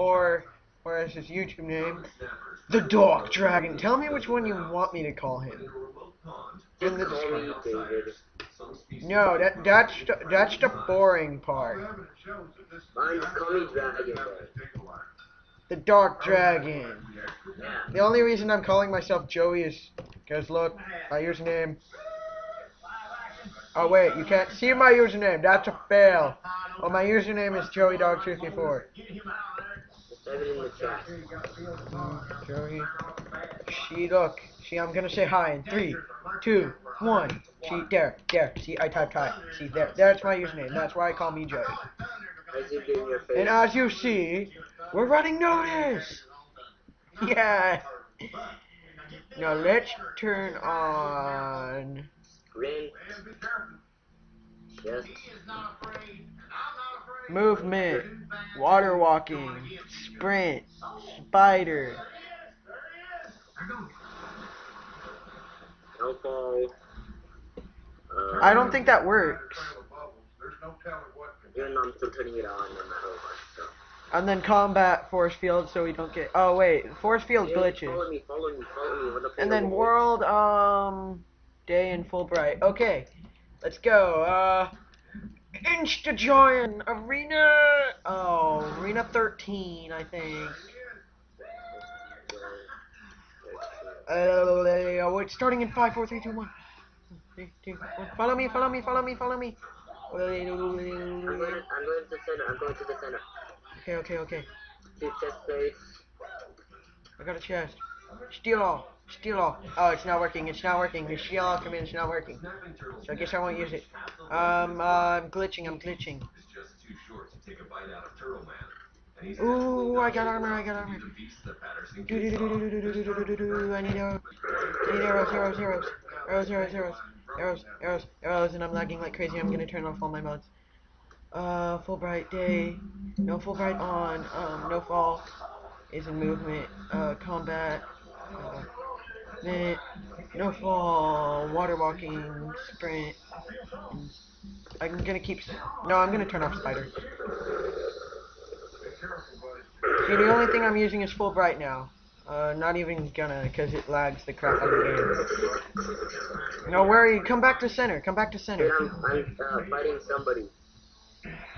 or as his YouTube name, TheDarkDragon. Tell me which one you want me to call him. In the description. No, that's the boring part. Fine, just call me Dragon. TheDarkDragon. Yeah. The only reason I'm calling myself Joey is because look, my username. Oh wait, you can't see my username. That's a fail. Well, my username is JoeyDog234. Just type it in the chat. Joey. I'm gonna say hi in 3, 2, 1. There. See, I typed hi. See, that's my username. That's why I call me Joey. I zoomed in your face. And as you see, we're running notice. Yeah. Now let's turn on Green. Yes. movement, water walking, sprint, spider. No fall. I don't think that works. Even though I'm still turning it on no matter what. So. And then combat force field so we don't get. Oh wait, force field glitches. Follow me. And then world day in full bright. Okay, let's go. Insta join arena. Oh, arena 13, I think. It's starting in 5, 4, 3, 2, 1. 3, 2, 1. Follow me. I'm going to the center. Okay. Two chest plates. I got a chest. Steal all. Oh, it's not working. The steal all command is not working. So I guess I won't use it. I'm glitching. Ooh, I got armor. I need arrows, and I'm lagging like crazy. I'm gonna turn off all my mods. Full bright day. No full bright on. No fall is in movement. Combat. Minute. No fall. Water walking. Sprint. I'm gonna keep. No, I'm gonna turn off spider. See, the only thing I'm using is full bright now. Not even gonna, because it lags the crap out of the game. No, where are you? Come back to center. Dude, I'm fighting somebody.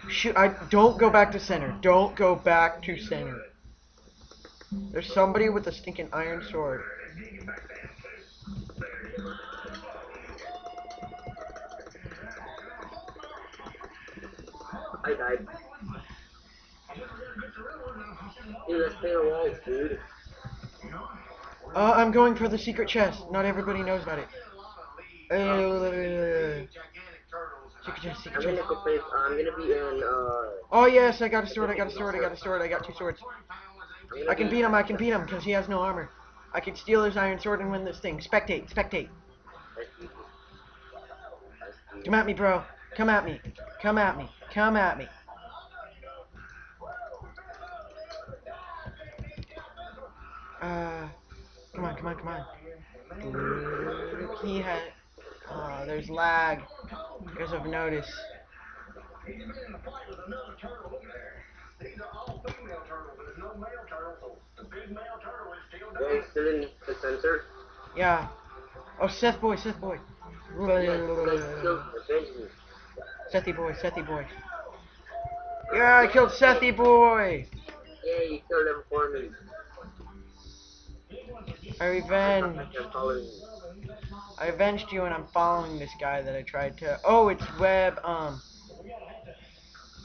Shoot, don't go back to center. There's somebody with a stinking iron sword. I died. Dude, let's play the walls, dude. I'm going for the secret chest. Not everybody knows about it. Secret chest. I'm gonna be in, Oh yes, I got a sword. I got 2 swords. I can beat him, because he has no armor. I can steal his iron sword and win this thing. Spectate. Come at me, bro. Come at me. Come at me. Come on. He had. There's lag. Because of notice. Are you still in the center? Yeah. Oh, Seth boy. Yes, still avenge me. Sethy boy. Yeah, I killed Sethy boy. Yeah, you killed him for me. I avenged you, and I'm following this guy that I tried to. Oh, it's Web.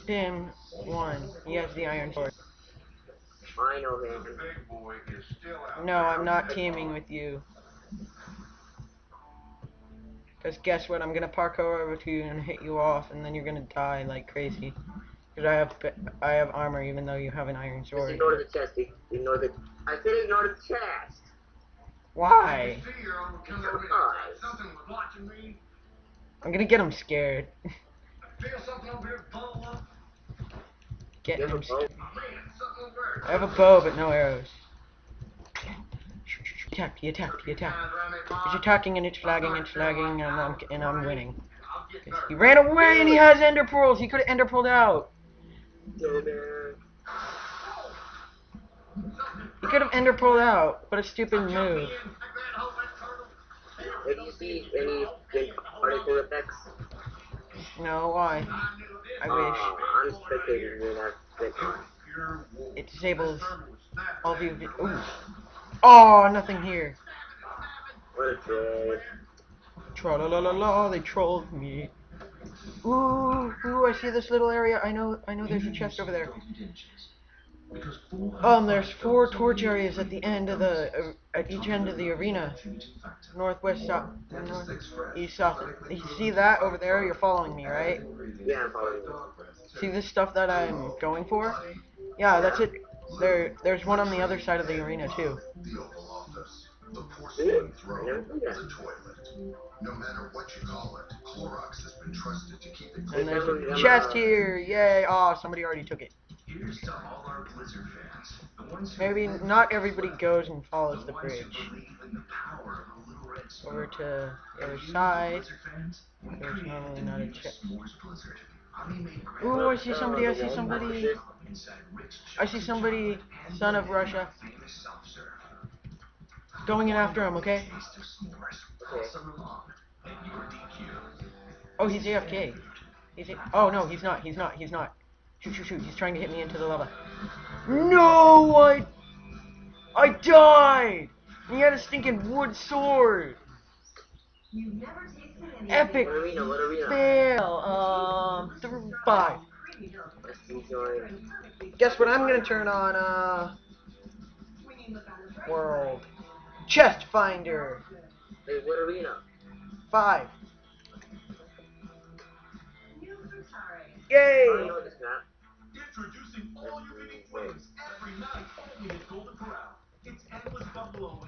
Tim 1. He has the iron sword. I know him. No, I'm not teaming with you. Because guess what? I'm gonna parkour over to you and hit you off, and then you're gonna die like crazy. Because I have armor, even though you have an iron sword. Just ignore the chest. I said ignore the chest. Why? I'm gonna get him scared. Get him scared. I have a bow, but no arrows. He attacked. He's attacking and it's flagging and I'm winning. He ran away and he has ender pearls. He could have ender pearled out. He could have ender pulled out, but a stupid move. If you see any good particle effects, No, why? I wish. I'm spectating you and I've been on. It disables all view. Ooh. Oh, nothing here. What a troll. Tra la la la la, they trolled me. Ooh, I see this little area. I know there's a chest over there. There's 4 torch areas at the end of at each end of the arena. Northwest, south, north, east, south. You see that over there? You're following me, right? Yeah, I'm following you. See this stuff that I'm going for? Yeah, that's it. There's one on the other side of the arena too. See? I never see that. And there's a chest here. Yay! Oh, somebody already took it. Maybe not everybody goes and follows the bridge. Over to the other side. There's normally not a chest. Ooh, I see somebody. I see somebody. I see somebody. Son of Russia. Going in after him, okay? Okay. Oh, he's AFK. Oh, no, he's not. He's not. He's not. Shoot. He's trying to hit me into the lava. No! I died! He had a stinking wood sword. Epic What arena? fail. 5. Let's rejoin. Guess what I'm gonna turn on? World. Chest Finder. Wait, what arena? 5. I Yay! know this map.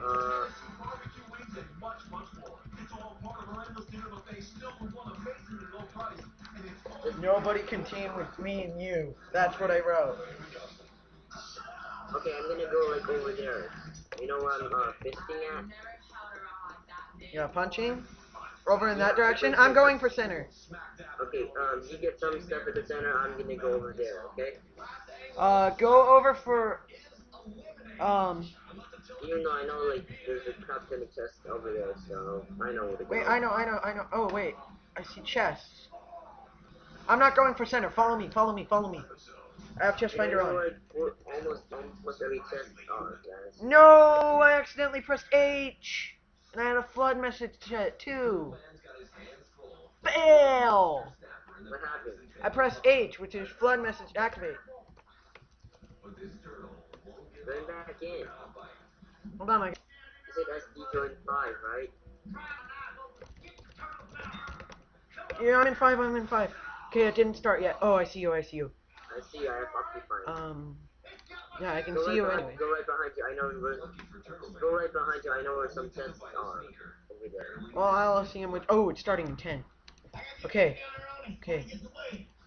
Uh, Nobody can team with me and you. That's what I wrote. okay, I'm gonna go like over there. You know where I'm fisting at? Yeah, punching? Over in that direction? I'm going for center. Okay, you get some stuff at the center, I'm gonna go over there, okay? Go over for, Even though I know, like, there's a crap ton of chests over there, so I know where to go. wait, I know. Oh, wait. I see chests. I'm not going for center. Follow me. I have chest finder on. Like, we're almost every chest are, guys. No, I accidentally pressed H. And I had a flood message too. Fail! What happened? I pressed H, which is flood message activate. Going back in. Hold on, You said SD join 5, right? yeah, I'm in 5. Okay, it didn't start yet. Oh, I see you. I see you, I have Occupied. Yeah, I can Go see right you behind, anyway. Go right behind you, I know where, go right behind you, I know where some chests are. Over there. Well, I'll see him with, oh, it's starting in 10. Okay.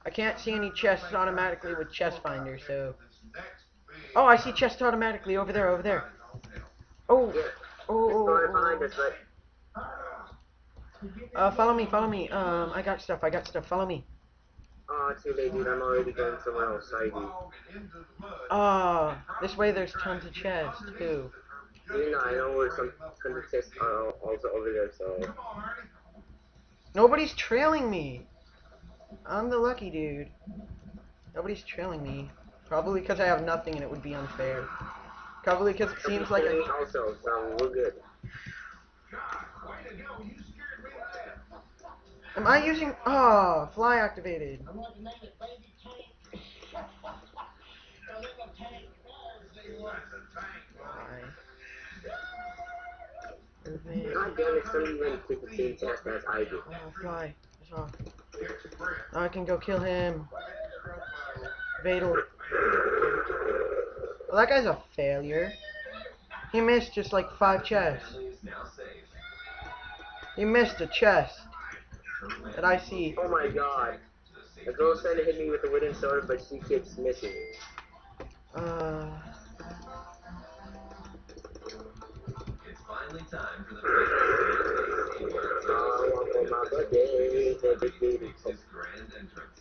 I can't see any chests automatically with chest finder, so. Oh, I see chests automatically over there. Oh. Yeah. It's going right behind us, but. Follow me. I got stuff. Follow me. Oh, too late, dude. I'm already going somewhere else. Sorry, dude. This way there's tons of chests, too. Even though I know where some tons of chests are also over there, so. Nobody's trailing me. I'm the lucky dude. Nobody's trailing me. Probably because I have nothing and it would be unfair. Probably because it seems like I also, so we're good. Am I using... Oh, fly activated. God damn it, somebody went to the same chest as I did. Oh, fly. I can go kill him. Vadal. Well, that guy's a failure. He missed just like 5 chests. He missed a chest that I see. Oh my god. A girl's trying to hit me with a wooden sword, but she keeps missing. It's finally time for the grand entrance.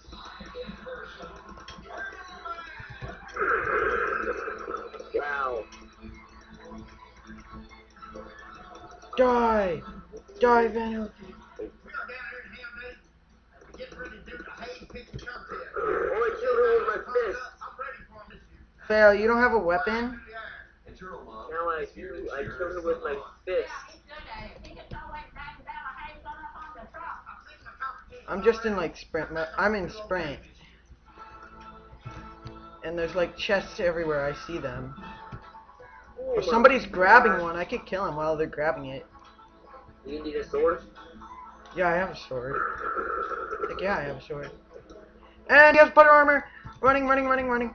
Wow. Die! Die, Venom! Oh, I killed her with my fist. Fail, you don't have a weapon? Now I do. I killed her with my fist. I'm just in like sprint I'm in sprint. And there's like chests everywhere, I see them. Oh If my somebody's grabbing God. one, I could kill him while they're grabbing it. You need a sword? Yeah, I have a sword. Like, yeah, I have a sword. And he has butter armor! Running, running, running, running.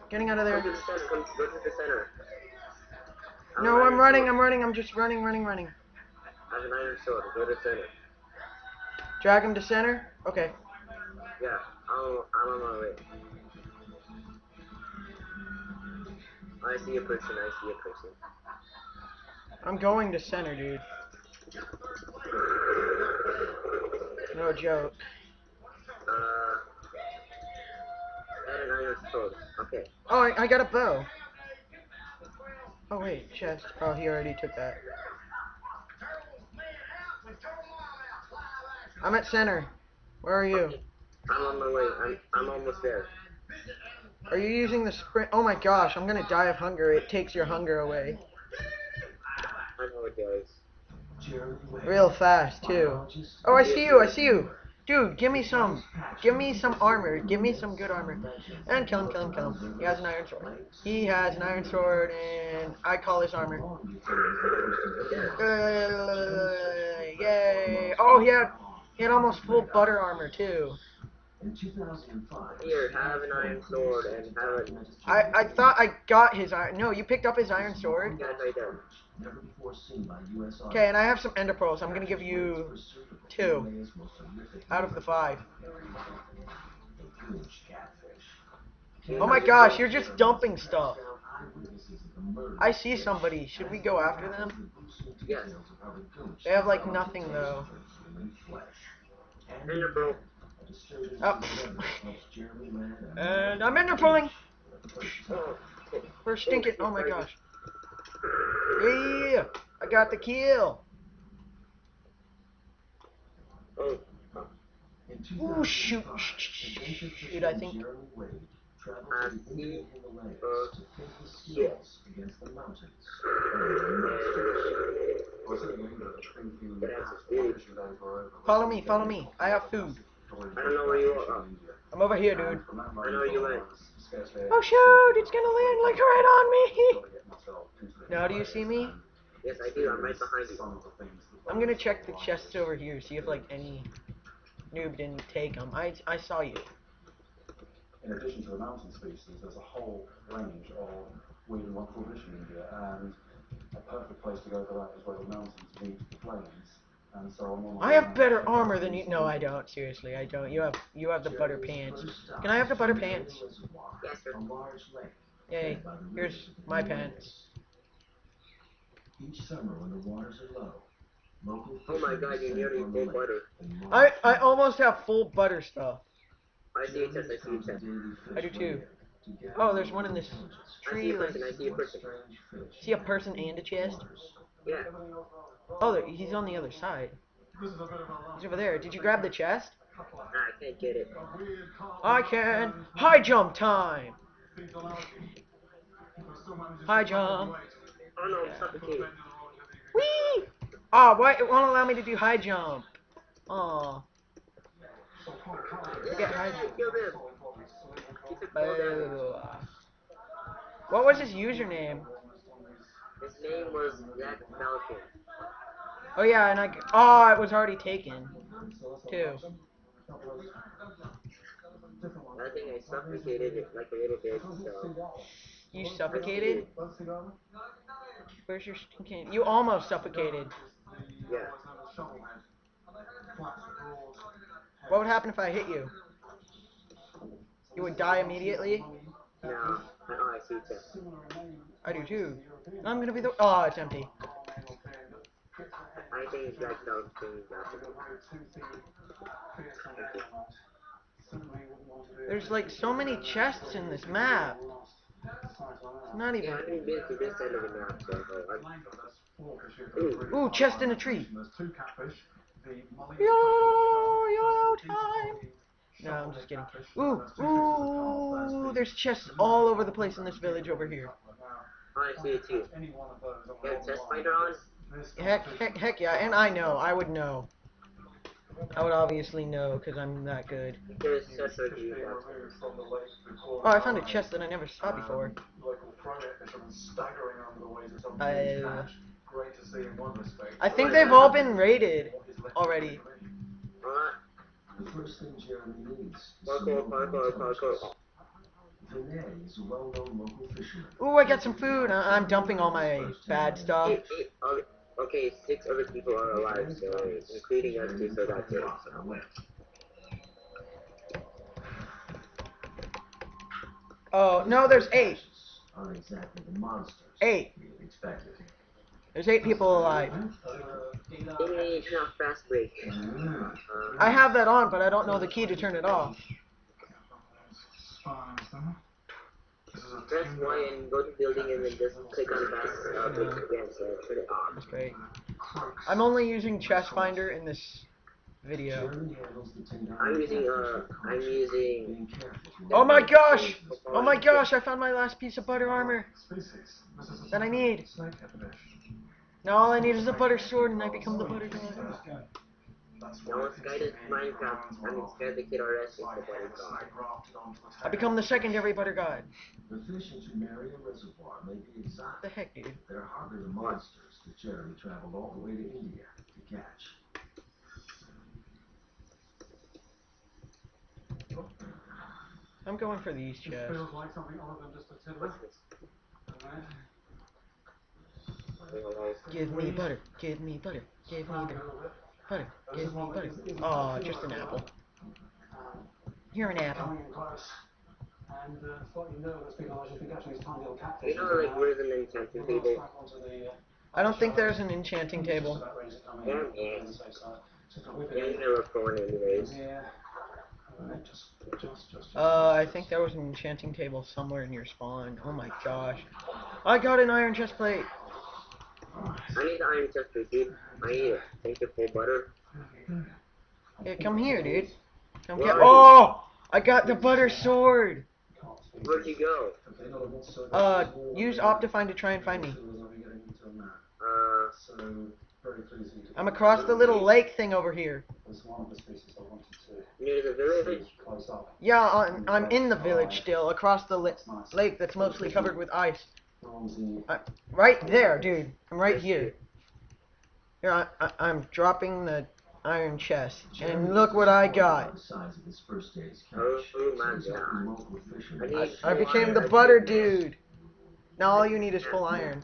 Getting out of Go there. to the center. Go to the center. I have an No, I'm iron running, sword. I'm running, I'm just running, running, running. I have an iron sword. Go to the center. Drag him to center? Okay. Yeah, I'm on my way. I see a person. I see a person. I'm going to center, dude. No joke. I had an iron sword. Okay. Oh, I got a bow. Oh, wait, chest. Oh, he already took that. I'm at center. Where are you? Okay. I'm on my way. I'm almost there. Are you using the sprint? Oh my gosh, I'm gonna die of hunger. It takes your hunger away. I know it does. Real fast, too. Oh, I see you, I see you. Dude, give me some. Give me some armor. Give me some good armor. And kill him, kill him, kill him. He has an iron sword. He has an iron sword, and I call his armor. Yay. Oh, he had almost full butter armor, too. Here, have an iron sword and have it. I thought I got his iron. No, you picked up his iron sword? Yeah, it's right there. Okay, and I have some ender pearls. I'm gonna give you 2 out of the 5. Oh my gosh, you're just dumping stuff. I see somebody. Should we go after them? Yes. They have like nothing though. Ender pearl. Oh. And I'm ender pearling. Oh, shit. We're stinking. Oh my Sorry. gosh. Yeah, I got the kill. Oh. Ooh, shoot. Shoot, I think. I see shit. It has food. Follow me, follow me. I have food. I don't know where you are. I'm over here, dude. I know where you went. Oh shoot, it's gonna land like right on me. Now do you see me? Yes, I do. I'm right behind you. I'm gonna check the chests over here, see if like any noob didn't take them. I saw you. In addition to the mountain species, there's a whole range of weird and wonderful fish in India, and a perfect place to go for that is where the mountains meet the plains. And so I'm on my I way have now better to armor than you. No, I don't. Seriously, I don't. You have the butter pants. Can I have the butter pants? Yes, sir. Yay. Here's my pants. Each summer when the waters are low, local Oh my god, you're nearly full butter. I almost have full butter stuff. I see a chest. I see a chest. I do too. Oh, there's one in this I see tree. a Like, person. I see a person. see a person and a chest? Yeah. Oh, he's on the other side. He's over there. Did you grab the chest? Nah, I can't get it. I can. High jump time. High jump. Oh no, I'm suffocating. Whee! Oh, why it won't allow me to do high jump? Oh. Forget high jump. Kill him. He took fall damage. What was his username? His name was Jack Falcon. Oh yeah, and oh, it was already taken. Too. I think I suffocated it like a little bit, so. You suffocated? Where's your stinking? You almost suffocated. Yeah. What would happen if I hit you? You would die immediately? No. Oh, I see it. I do too. I'm gonna be the. Oh, it's empty. I think Jack Falcon got it. There's like so many chests in this map. Not even. Yeah, I haven't been to this side of the map, so Ooh, chest in a tree. Yo, yo, time. No, I'm just kidding. Ooh, there's chests all over the place in this village over here. I see it too. You have chest finder on? Heck yeah, and I know, I would know. I would obviously know, because I'm that good. There's such a view. Oh, I found a chest that I never saw before. I think they've all been raided already. Alright. The first thing Jeremy needs is Parkour. Vinay is a well-known local fisherman. Ooh, I got some food. I'm dumping all my bad stuff. Okay, 6 other people are alive, so including us two, so that's it. Oh, no, there's 8. Aren't exactly the monsters 8. we expected. There's 8 people alive. English, not fast break. I have that on, but I don't know the key to turn it off. Press Y and go to building and then just click on fast break again, so turn it off. That's great. I'm only using chest finder in this video. I'm using Oh my gosh! Oh my gosh, I found my last piece of butter armor that I need. Now all I need is a butter sword and I become the butter god. no Sky does Minecraft. I mean Sky the Kid RS is the butter god. I become the secondary butter god. The fish in Sumeria Reservoir may be exotic. The heck, dude? They're hardly the monsters that Jeremy traveled all the way to India to catch. I'm going for these chests. Give me butter, give me butter, give me butter, butter, give me butter. Oh, just an apple. You're an apple. You know, like, where's an enchanting table? I don't think there's an enchanting table. Yeah, you're gonna look for one anyways. I think there was an enchanting table somewhere in your spawn. Oh my gosh. I got an iron chest plate. I need the iron chest plate, dude. I need it. Thank you for butter. Yeah, come here, dude. Come Where get. are you? Oh! I got the butter sword. Where'd you go? Use Optifine to try and find me. I'm across the little lake thing over here. Near the village? Yeah, I'm in the village still, across the lake that's mostly covered with ice. Right there, dude. I'm right here. Here, I'm dropping the iron chest. And look what I got. Oh my god. I became the butter dude. Now all you need is full iron.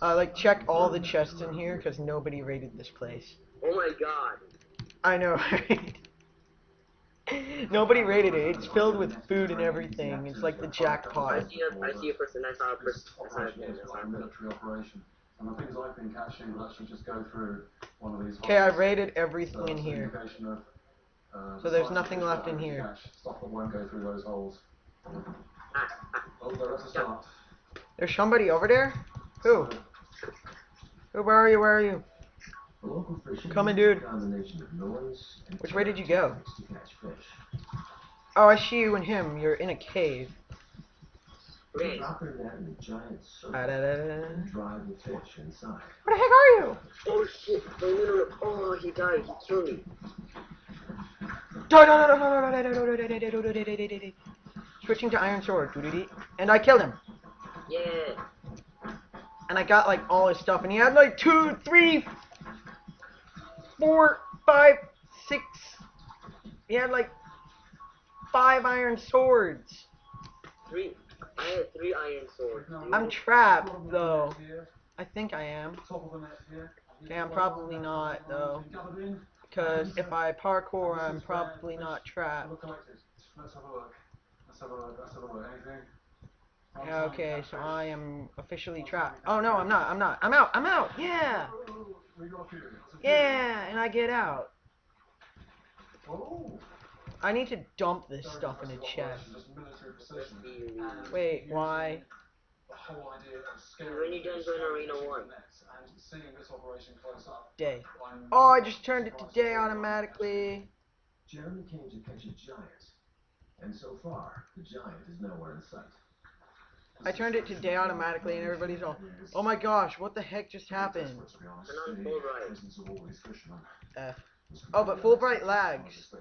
Like, check all the chests in here, because nobody raided this place. Oh my god. I know, right? Nobody raided it. It's filled with food and everything. It's like the jackpot. I see a person. I saw a person. And the things I've been catching will actually just go through one of these. Okay, I raided everything in here. So there's nothing left in here. Stuff that won't go through those holes. Oh, that's a start. There's somebody over there? Who? Who? Where are you? Where are you? Coming, dude. Which way did you go? Oh, I see you and him. You're in a cave. Wait. Where the Where the heck are you? Oh shit. No. Oh, he died. He killed me. Switching to iron sword. And I killed him. Yeah. And I got like all his stuff. And he had like 2, 3, 4, 5, 6. He had like 5 iron swords. 3. I had 3 iron swords. Dude. I'm trapped though. I think I am. Okay, I'm probably not though. Because if I parkour, I'm probably not trapped. Yeah, okay, so I am officially trapped. Oh no, I'm not. I'm out. Yeah. Yeah, and I get out. I need to dump this stuff in a chest. Wait, why? whole idea of And when scaling you fish join and Arena fishing 1. the nets and seeing this operation close up, Day. I'm Oh, I just turned really it to surprised day at all. automatically. Jeremy came to catch a giant, and so far, the giant is nowhere in sight. I turned it to day automatically, and everybody's all, "Oh my gosh, what the heck just happened?" Turn on Fulbright. F. Oh, but Fulbright lags.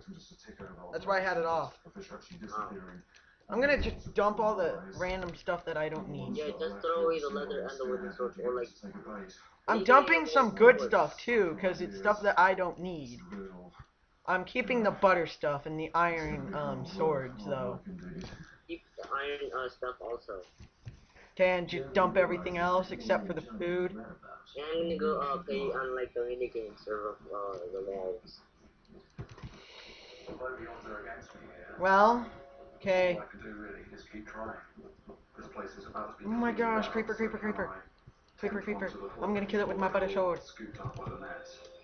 That's why I had it off. Oh. I'm gonna just dump all the random stuff that I don't need. Yeah, just throw away the leather and the wooden sword, or like... I'm dumping some good stuff too, because it's stuff that I don't need. I'm keeping the butter stuff and the iron swords though. Keep the iron stuff also. Can just dump everything else except for the food. And I'm gonna go play on like the minigame server of the walls. Well, okay. Oh my gosh, creeper, creeper, creeper. Creeper, creeper. I'm gonna kill it with my butter sword.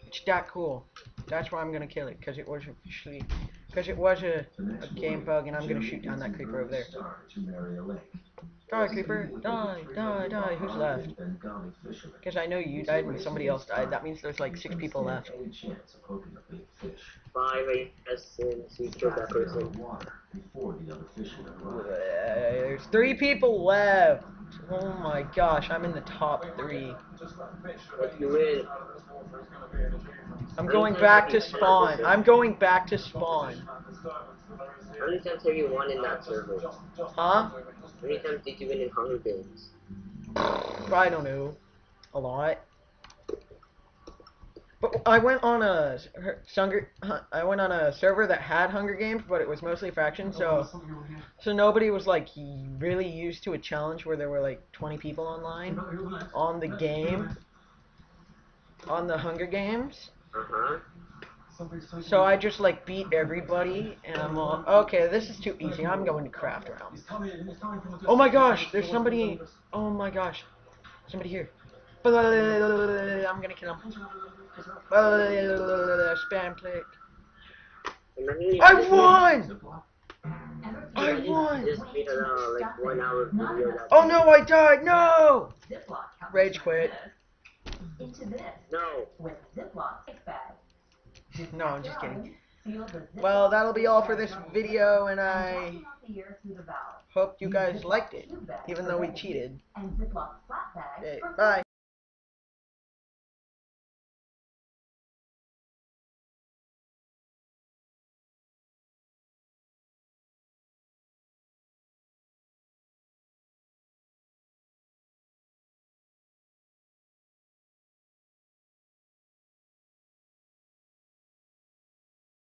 It's that cool. That's why I'm gonna kill it, because it was actually, because it was a game bug, and I'm gonna shoot down that creeper over there. Die, creeper. Die, die, die. Who's left? Because I know you died and somebody else died. That means there's like 6 people left. 5, I guess, since you killed that person. There's 3 people left. Oh my gosh, I'm in the top 3. But you win. I'm going back to spawn. I'm going back to spawn. How many times have you won in that server? Huh? How many times did you win in Hunger Games? I don't know. A lot. But I went on a server that had Hunger Games, but it was mostly factions, so nobody was like really used to a challenge where there were like 20 people online on the game, on the Hunger Games. Uh-huh. So I just like beat everybody, and I'm all, okay, this is too easy. I'm going to craft round. Oh my gosh, there's somebody. Oh my gosh, somebody here. I'm gonna kill him. Spam click. I won! I won! Just made a like 1 hour video that... Oh no, I died! No! Rage quit. No. No, I'm just kidding. Well, that'll be all for this video, and I hope you guys liked it, even though we cheated. Okay, bye.